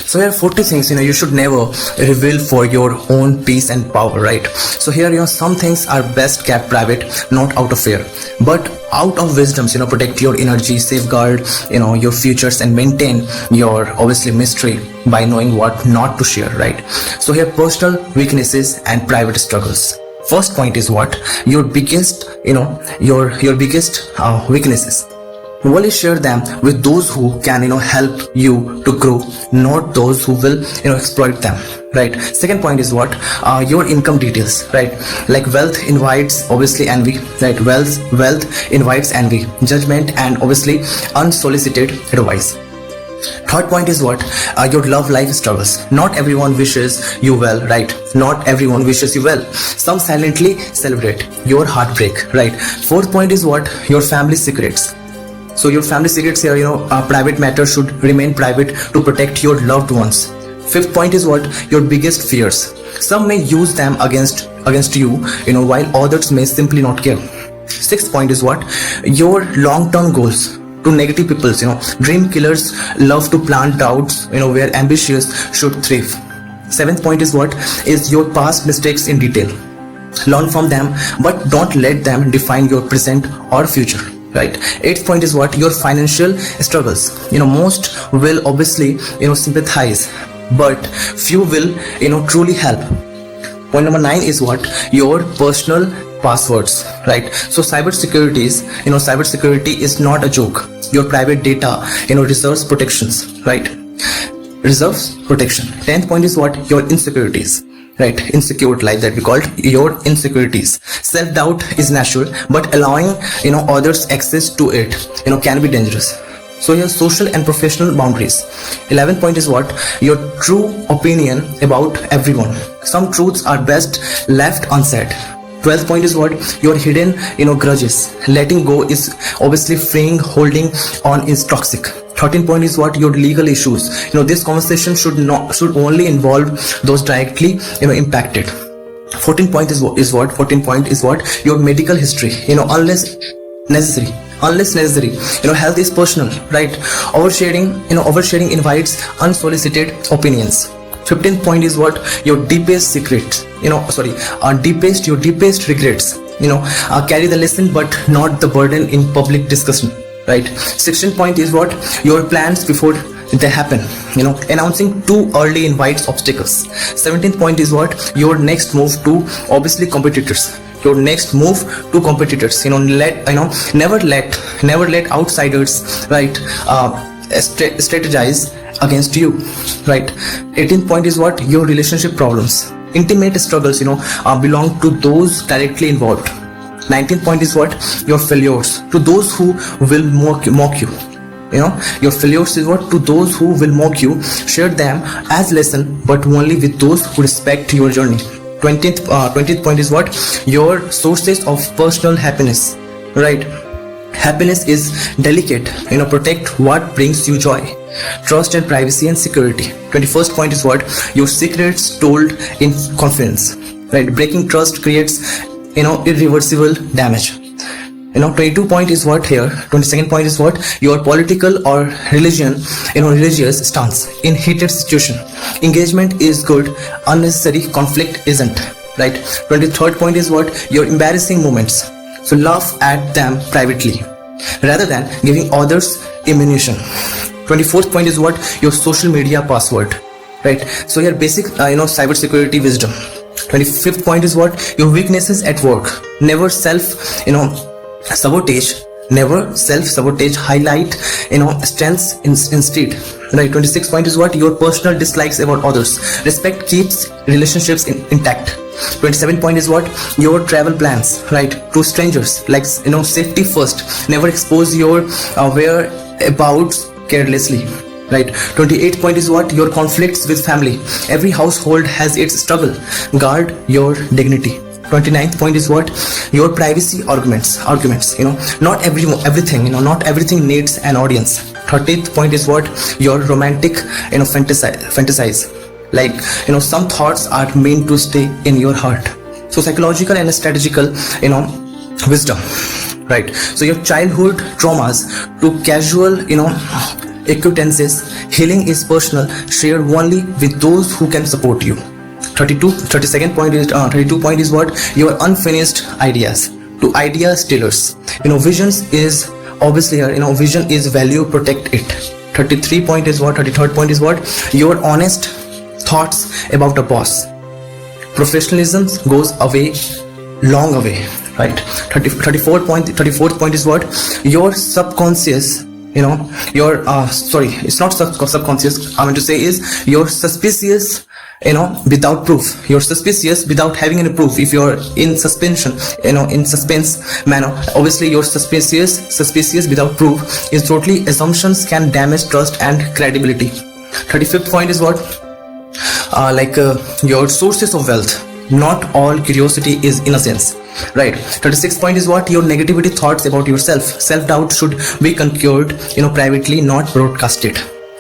So here are 40 things you should never reveal for your own peace and power, right? So here some things are best kept private, not out of fear, but out of wisdoms. Protect your energy, safeguard your futures, and maintain your obviously mystery by knowing what not to share, right? So here, personal weaknesses and private struggles. First point is what your biggest your biggest weaknesses. Only share them with those who can help you to grow, not those who will exploit them, right? Second point is what your income details, right? Like wealth invites obviously envy, right? Wealth invites envy, judgment, and obviously unsolicited advice. Third point is what your love life struggles. Not everyone wishes you well, right? Not everyone wishes you well. Some silently celebrate your heartbreak, right? Fourth point is what your family secrets. So your family secrets here, private matters should remain private to protect your loved ones. Fifth point is what your biggest fears. Some may use them against you, while others may simply not care. Sixth point is what your long-term goals. To negative peoples, dream killers love to plant doubts, where ambitious should thrive. Seventh point is what is your past mistakes in detail. Learn from them, but don't let them define your present or future, right? Eighth point is what your financial struggles. Most will obviously sympathize, but few will truly help. Point number 9 is what your personal passwords, right? So cybersecurity is not a joke. Your private data deserves protections, right? Reserves protection. 10th point is what your insecurities, right? Insecure life that we called your insecurities. Self-doubt is natural, but allowing others access to it can be dangerous. So your social and professional boundaries. 11th point is what your true opinion about everyone. Some truths are best left unsaid. 12th point is what your hidden grudges. Letting go is obviously freeing. Holding on is toxic. 13th point is what your legal issues. This conversation should only involve those directly impacted. 14th point is what your medical history. Unless necessary. Health is personal, right? Oversharing invites unsolicited opinions. 15th point is what your deepest secret. Your deepest regrets. Carry the lesson but not the burden in public discussion, right? 16th point is what your plans before they happen. Announcing too early invites obstacles. 17th point is what your next move to obviously competitors. Your next move to competitors. Never let outsiders, right, strategize against you, right? 18th point is what your relationship problems. Intimate struggles belong to those directly involved. 19th point is what your failures. To those who will mock you. Your failures is what to those who will mock you. Share them as lesson, but only with those who respect your journey. 20th point is what your sources of personal happiness, right? Happiness is delicate. Protect what brings you joy. Trust and privacy and security. 21st point is what your secrets told in confidence, right? Breaking trust creates irreversible damage. 22 point is what here. 22nd point is what your political or religious stance in heated situation. Engagement is good, unnecessary conflict isn't, right? 23rd point is what your embarrassing moments. So laugh at them privately rather than giving others ammunition. 24th point is what your social media password, right? So your basic cybersecurity wisdom. 25th point is what your weaknesses at work. Never self sabotage. Highlight strengths instead, right? 26th point is what your personal dislikes about others. Respect keeps relationships intact. 27th point is what your travel plans, right, to strangers. Like safety first. Never expose your whereabouts carelessly, right? 28th point is what your conflicts with family. Every household has its struggle. Guard your dignity. 29th point is what your privacy arguments. Not everything needs an audience. 30th point is what your romantic fantasize. Like some thoughts are meant to stay in your heart. So psychological and strategical wisdom, right? So your childhood traumas to casual acquaintances. Healing is personal, shared only with those who can support you. 32 point is what? Your unfinished ideas. To idea stealers. Visions is obviously here, vision is value, protect it. 33rd point is what? Your honest thoughts about a boss. Professionalism goes away, long away, right? 34th point is what? Your subconscious, it's not subconscious, I mean to say is your suspicious, without proof. You're suspicious without having any proof. If you're in suspension, in suspense manner, obviously you're suspicious without proof is totally assumptions can damage trust and credibility. 35th point is what? Your sources of wealth. Not all curiosity is innocence, right? 36th point is what? Your negativity thoughts about yourself. Self-doubt should be conquered, privately, not broadcasted.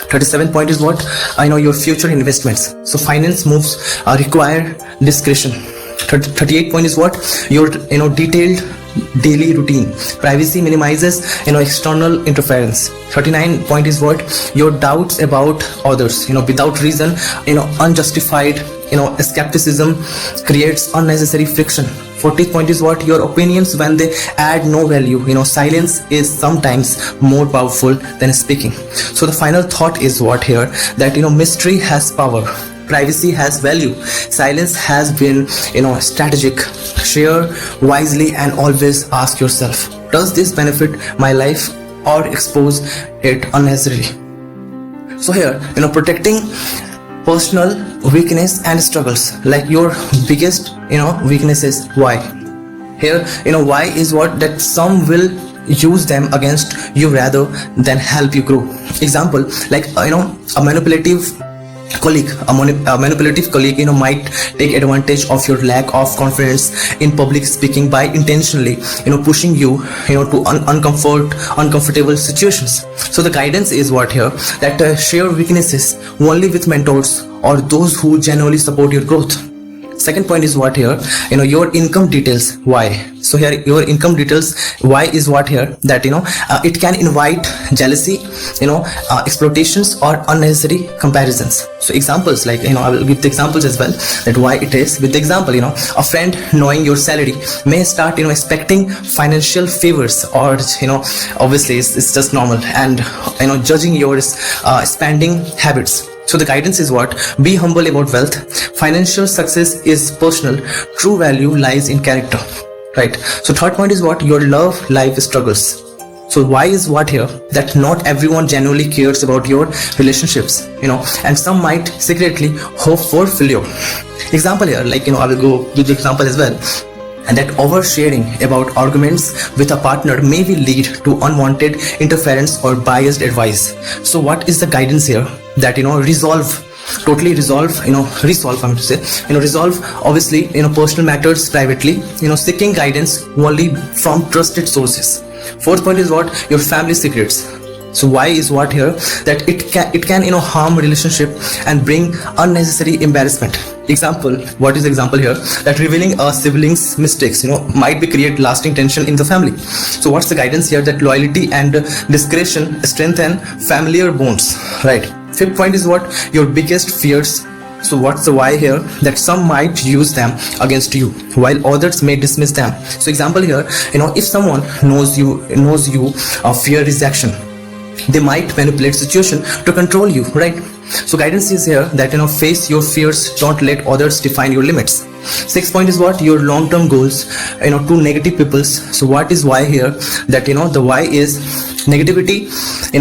37th point is what? Your future investments. So finance moves require discretion. 38th point is what? Your detailed daily routine. Privacy minimizes external interference. 39 point is what? Your doubts about others, without reason, unjustified, skepticism creates unnecessary friction. 40th point is what? Your opinions when they add no value. Silence is sometimes more powerful than speaking. So the final thought is what here? That mystery has power, privacy has value, silence has been strategic. Share wisely and always ask yourself, does this benefit my life or expose it unnecessarily? So here, protecting personal weakness and struggles, like your biggest weaknesses. Why? Here, why is what? That some will use them against you rather than help you grow. Example, like a manipulative colleague might take advantage of your lack of confidence in public speaking by intentionally pushing you to uncomfortable situations. So the guidance is what here? That share weaknesses only with mentors or those who genuinely support your growth. Second point is what here? Your income details. Why? So here, your income details. Why is what here? That it can invite jealousy, exploitations or unnecessary comparisons. So examples, like I will give the examples as well. That why it is. With the example, a friend knowing your salary may start expecting financial favors, or obviously it's just normal, and judging your spending habits. So the guidance is what? Be humble about wealth. Financial success is personal. True value lies in character, right? So third point is what? Your love life struggles. So why is what here? That not everyone genuinely cares about your relationships, and some might secretly hope for failure. Example here, like I will go with the example as well. And that oversharing about arguments with a partner may lead to unwanted interference or biased advice. So what is the guidance here? That resolve obviously personal matters privately, seeking guidance only from trusted sources. Fourth point is what? Your family secrets. So why is what here? That it can harm relationship and bring unnecessary embarrassment. Example, what is the example here? That revealing a sibling's mistakes might create lasting tension in the family. So what's the guidance here? That loyalty and discretion strengthen familiar bonds, right? Fifth point is what? Your biggest fears. So what's the why here? That some might use them against you while others may dismiss them. So example here, if someone knows you fear rejection, they might manipulate situation to control you, right? So guidance is here that face your fears, don't let others define your limits. Sixth point is what? Your long-term goals, to negative peoples. So what is why here? That the why is negativity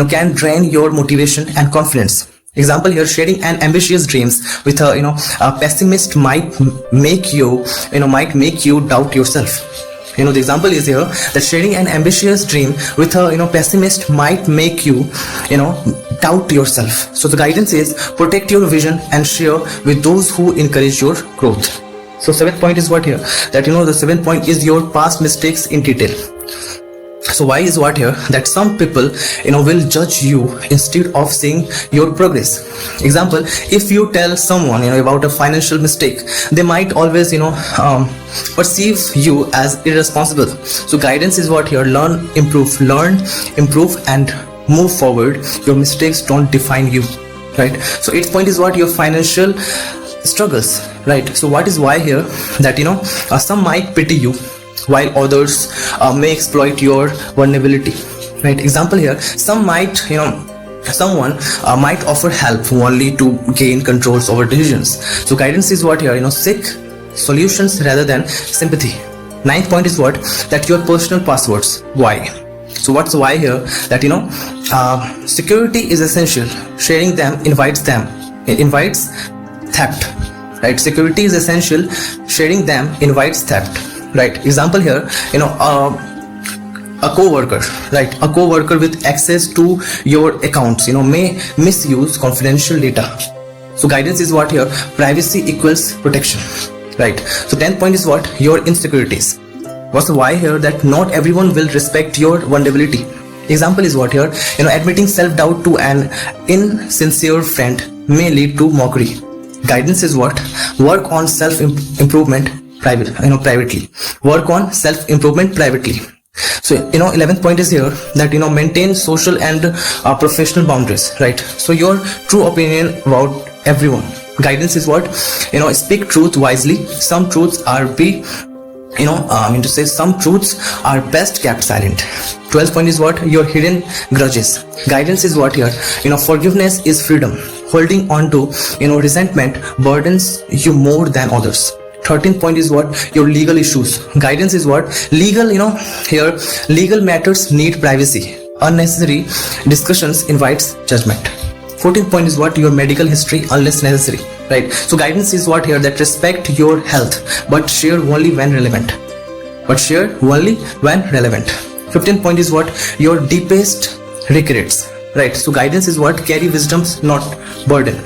can drain your motivation and confidence. Example here, sharing an ambitious dreams with a pessimist might make you doubt yourself. The example is here that sharing an ambitious dream with a pessimist might make you doubt yourself. So the guidance is protect your vision and share with those who encourage your growth. So seventh point is what here? That the seventh point is your past mistakes in detail. So why is what here? That some people will judge you instead of seeing your progress. Example, if you tell someone about a financial mistake, they might always perceive you as irresponsible. So guidance is what here? Learn, improve, and move forward. Your mistakes don't define you, right? So 8th point is what? Your financial struggles, right? So what is why here? That some might pity you while others may exploit your vulnerability, right? Example here, someone might offer help only to gain controls over decisions. So guidance is what here? Seek solutions rather than sympathy. 9th point is what? That your personal passwords. Why? So what's why here? That security is essential. Sharing them invites theft, right? Security is essential. Sharing them invites theft, right? Example here, a co-worker, right? A co-worker with access to your accounts, may misuse confidential data. So guidance is what here? Privacy equals protection, right? So 10th point is what? Your insecurities. What's the why here? That not everyone will respect your vulnerability. Example is what here? Admitting self-doubt to an insincere friend may lead to mockery. Guidance is what? Work on self-improvement privately. Work on self-improvement privately. So 11th point is here that maintain social and professional boundaries, right? So your true opinion about everyone. Guidance is what? Speak truth wisely. Some truths are some truths are best kept silent. 12th point is what? Your hidden grudges. Guidance is what here? Forgiveness is freedom. Holding on to resentment burdens you more than others. 13th point is what? Your legal issues. Guidance is what? Legal matters need privacy. Unnecessary discussions invites judgment. 14th point is what? Your medical history unless necessary, right? So guidance is what here? That respect your health but share only when relevant. 15th point is what? Your deepest regrets, right? So guidance is what? Carry wisdoms, not burden.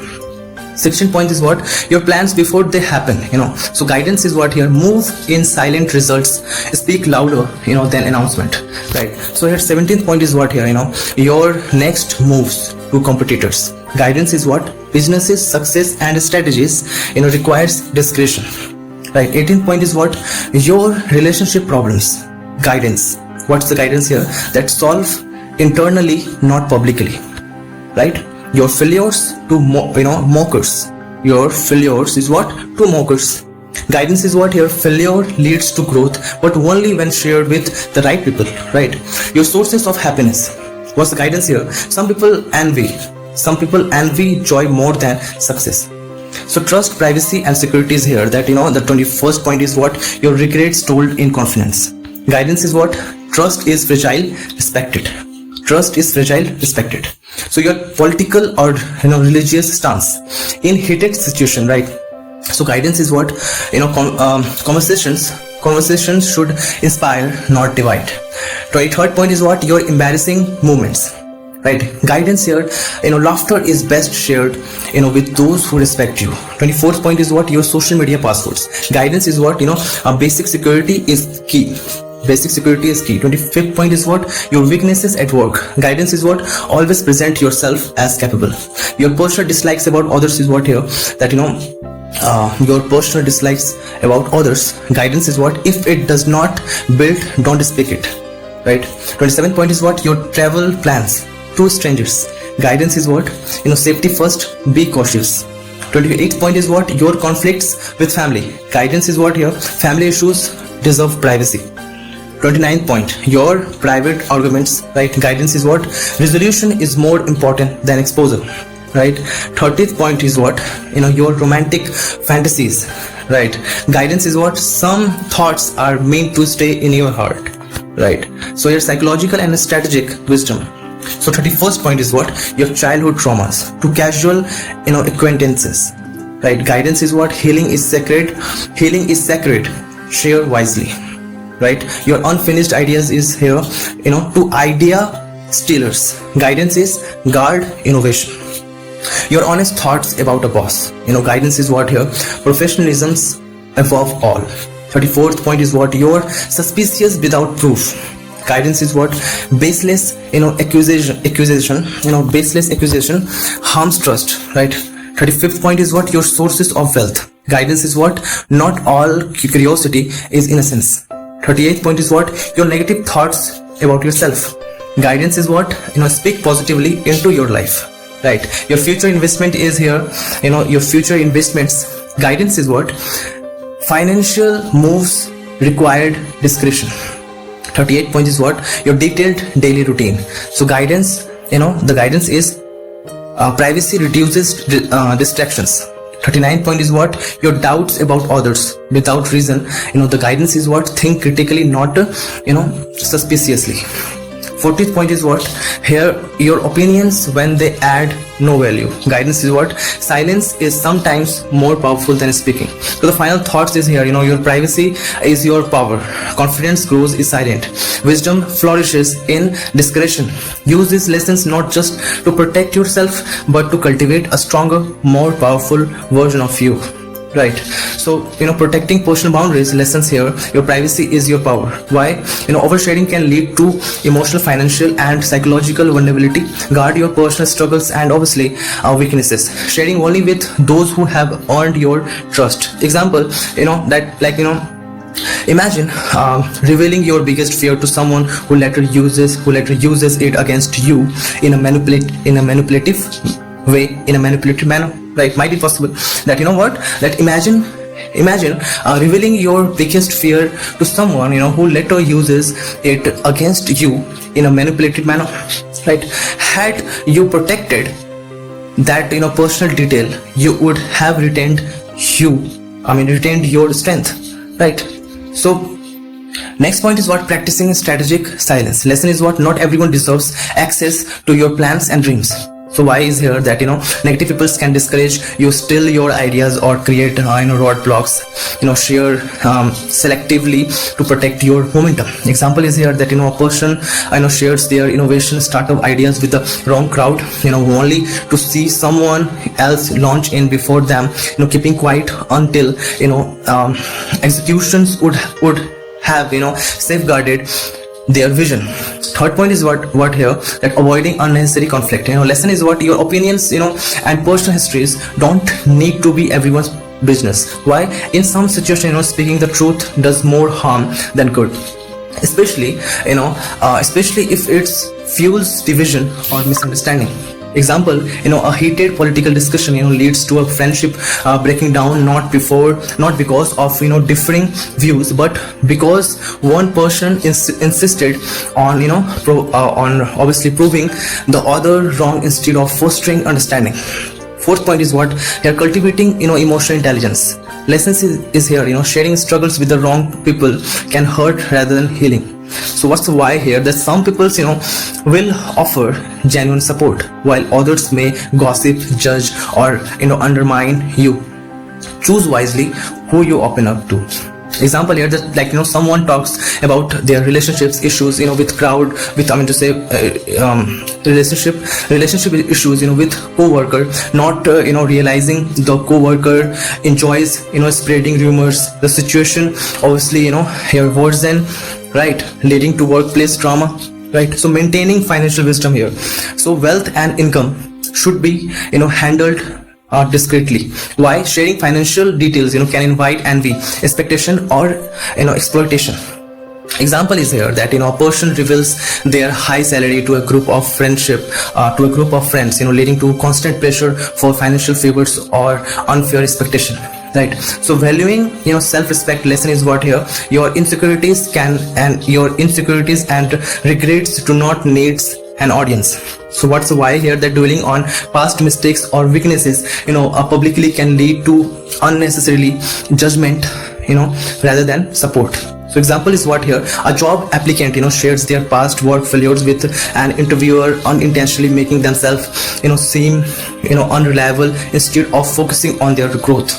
16th point is what? Your plans before they happen. So guidance is what here? Move in silent results, speak louder than announcement, right? So here 17th point is what here? Your next moves to competitors. Guidance is what? Businesses, success and strategies requires discretion, right? 18th point is what? Your relationship problems. Guidance. What's the guidance here? That solve internally, not publicly, right? Your failures to mockers. Your failures is what? To mockers. Guidance is what here? Failure leads to growth but only when shared with the right people, right? Your sources of happiness. What's the guidance here? Some people envy joy more than success. So trust, privacy and security is here. That the 21st point is what? Your regrets told in confidence. Guidance is what? Trust is fragile, respected. Trust is fragile, respected. So your political or religious stance in heated situation, right? So guidance is what? Conversations should inspire, not divide. 23rd point is what? Your embarrassing moments, right? Guidance here, laughter is best shared with those who respect you. 24th point is what? Your social media passwords. Guidance is what? Basic security is key. 25th point is what? Your weaknesses at work. Guidance is what? Always present yourself as capable. Your personal dislikes about others is what here? That your personal dislikes about others. Guidance is what? If it does not build, don't speak it, right? 27th point is what? Your travel plans to strangers. Guidance is what? Safety first, be cautious. 28th point is what? Your conflicts with family. Guidance is what here? Family issues deserve privacy. 29th point, your private arguments, right? Guidance is what? Resolution is more important than exposure, right? 30th point is what? Your romantic fantasies, right? Guidance is what? Some thoughts are meant to stay in your heart, right? So your psychological and strategic wisdom. So 31st point is what? Your childhood traumas to casual acquaintances, right? Guidance is what? Healing is sacred. Share wisely, right? Your unfinished ideas is here to idea stealers. Guidance is guard innovation. Your honest thoughts about a boss. Guidance is what here? Professionalism's above all. 34th point is what? Your suspicious without proof. Guidance is what? Baseless accusation baseless accusation harms trust, right? 35th point is what? Your sources of wealth. Guidance is what? Not all curiosity is innocence. 38th point is what? Your negative thoughts about yourself. Guidance is what, speak positively into your life, right? Your future investment is here, your future investments. Guidance is what, financial moves required discretion. 38 point is what, your detailed daily routine. So guidance, the guidance is privacy reduces distractions. 39 point is what, your doubts about others without reason. The guidance is what, think critically, not suspiciously. 40th point is what, here your opinions when they add no value. Guidance is what, silence is sometimes more powerful than speaking. So the final thoughts is here, your privacy is your power. Confidence grows is silent. Wisdom flourishes in discretion. Use these lessons not just to protect yourself, but to cultivate a stronger, more powerful version of you. Right. So, protecting personal boundaries, lessons here, your privacy is your power. Why? Oversharing can lead to emotional, financial, and psychological vulnerability. Guard your personal struggles and obviously weaknesses. Sharing only with those who have earned your trust. Example, imagine revealing your biggest fear to someone who later uses it against you in a manipulative manner. Right? Might be possible that imagine revealing your biggest fear to someone who later uses it against you in a manipulative manner. Right? Had you protected that personal detail, you would have retained your strength. Right? So next point is what, practicing strategic silence. Lesson is what, not everyone deserves access to your plans and dreams. So why is here that negative people can discourage you, steal your ideas, or create roadblocks. Share selectively to protect your momentum. Example is here that a person shares their innovation startup ideas with the wrong crowd, only to see someone else launch in before them, keeping quiet until executions would have safeguarded their vision. Third point is what here, that avoiding unnecessary conflict. Lesson is what, your opinions and personal histories don't need to be everyone's business. Why? In some situations, speaking the truth does more harm than good, especially if it fuels division or misunderstanding. Example, a heated political discussion leads to a friendship breaking down, not because of differing views, but because one person insisted on on obviously proving the other wrong instead of fostering understanding. Fourth point is what, here cultivating emotional intelligence. Lessons is here, sharing struggles with the wrong people can hurt rather than healing. So what's the why here, that some people will offer genuine support while others may gossip, judge, or undermine you. Choose wisely who you open up to. Example here, that someone talks about their relationships issues with crowd, with relationship issues with co-worker, not realizing the co-worker enjoys spreading rumors. The situation obviously here worsen, right, leading to workplace drama. Right? So maintaining financial wisdom here. So wealth and income should be handled discreetly. Why? Sharing financial details can invite envy, expectation, or exploitation. Example is here that a person reveals their high salary to a group of friends, leading to constant pressure for financial favors or unfair expectation. Right? So valuing self-respect. Lesson is what here, your insecurities and regrets do not need an audience. So what's the why here, that dwelling on past mistakes or weaknesses publicly can lead to unnecessarily judgment rather than support. So example is what here, a job applicant shares their past work failures with an interviewer, unintentionally making themselves seem unreliable instead of focusing on their growth.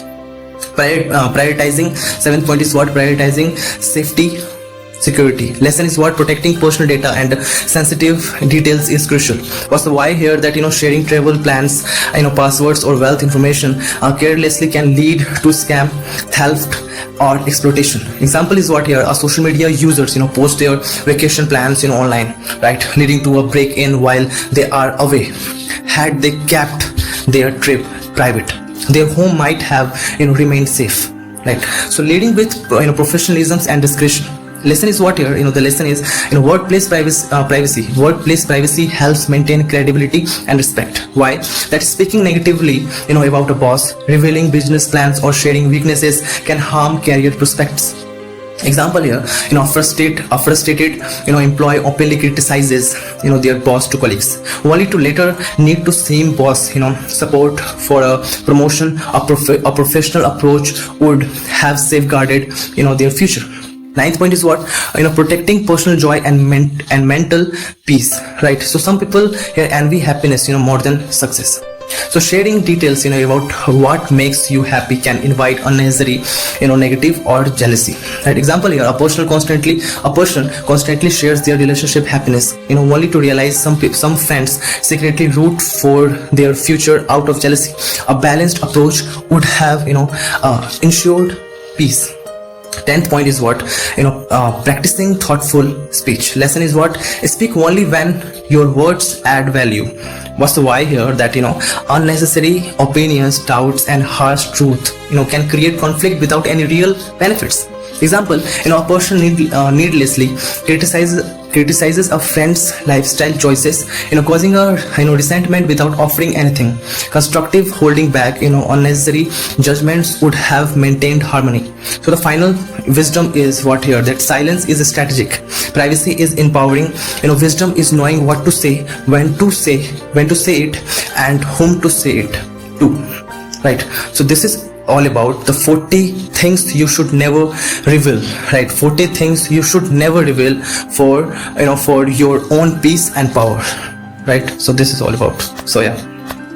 Prioritizing. Seventh point is what, prioritizing safety, security. Lesson is what, protecting personal data and sensitive details is crucial. What's the why here, that sharing travel plans, passwords, or wealth information carelessly can lead to scam, theft, or exploitation. Example is what here, a social media users post their vacation plans online, right, leading to a break-in while they are away. Had they kept their trip private, their home might have remained safe. Right? So leading with professionalism and discretion. Lesson is what here, the lesson is, workplace privacy helps maintain credibility and respect. Why? That speaking negatively about a boss, revealing business plans, or sharing weaknesses can harm career prospects. Example here, a frustrated employee openly criticizes their boss to colleagues, only to later need to same boss support for a promotion. A professional approach would have safeguarded their future. Ninth point is what, protecting personal joy and mental peace, right? So some people here envy happiness more than success. So sharing details about what makes you happy can invite unnecessary negative or jealousy, right? Example here, a person constantly shares their relationship happiness only to realize some friends secretly root for their future out of jealousy. A balanced approach would have ensured peace. 10th point is what, practicing thoughtful speech. Lesson is what, speak only when your words add value. What's the why here? That unnecessary opinions, doubts, and harsh truth can create conflict without any real benefits. Example, a person needlessly criticizes a friend's lifestyle choices, causing a resentment without offering anything constructive. Holding back unnecessary judgments would have maintained harmony. So the final wisdom is what here, that silence is strategic, privacy is empowering. Wisdom is knowing what to say, when to say it, and whom to say it to, right? So this is all about the 40 things you should never reveal, right? 40 things you should never reveal for your own peace and power, right? So this is all about. So yeah.